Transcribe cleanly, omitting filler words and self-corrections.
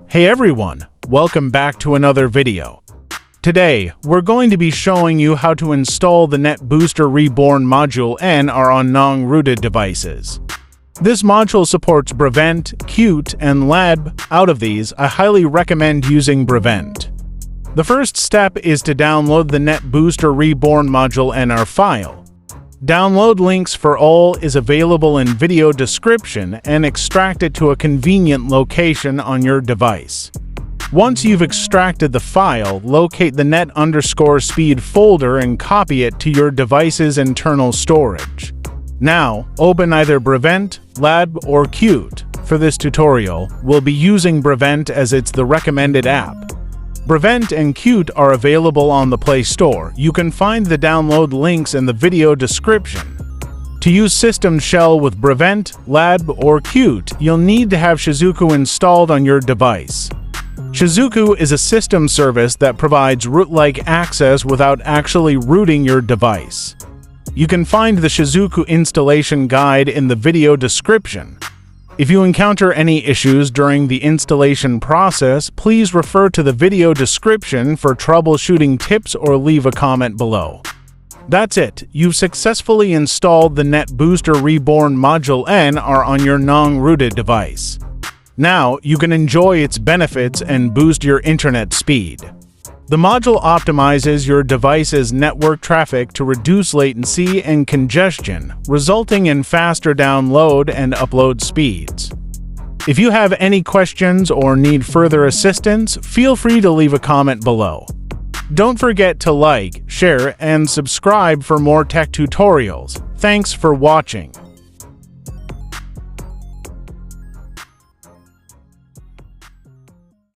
Hey everyone, welcome back to another video. Today, we're going to be showing you how to install the NetBooster Reborn module N on non-rooted devices. This module supports Prevent, Qt, and Lab. Out of these, I highly recommend using Prevent. The first step is to download the NetBooster Reborn module NR file. Download links for all is available in video description and extract it to a convenient location on your device. Once you've extracted the file, locate the net_speed folder and copy it to your device's internal storage. Now, open either Prevent, Lab, or Qt. For this tutorial, we'll be using Prevent as it's the recommended app. Prevent and Qt are available on the Play Store. You can find the download links in the video description. To use System Shell with Prevent, Lab, or Qt, you'll need to have Shizuku installed on your device. Shizuku is a system service that provides root-like access without actually rooting your device. You can find the Shizuku installation guide in the video description. If you encounter any issues during the installation process, please refer to the video description for troubleshooting tips or leave a comment below. That's it, you've successfully installed the NetBooster Reborn module N on your non-rooted device. Now, you can enjoy its benefits and boost your internet speed. The module optimizes your device's network traffic to reduce latency and congestion, resulting in faster download and upload speeds. If you have any questions or need further assistance, feel free to leave a comment below. Don't forget to like, share, and subscribe for more tech tutorials. Thanks for watching.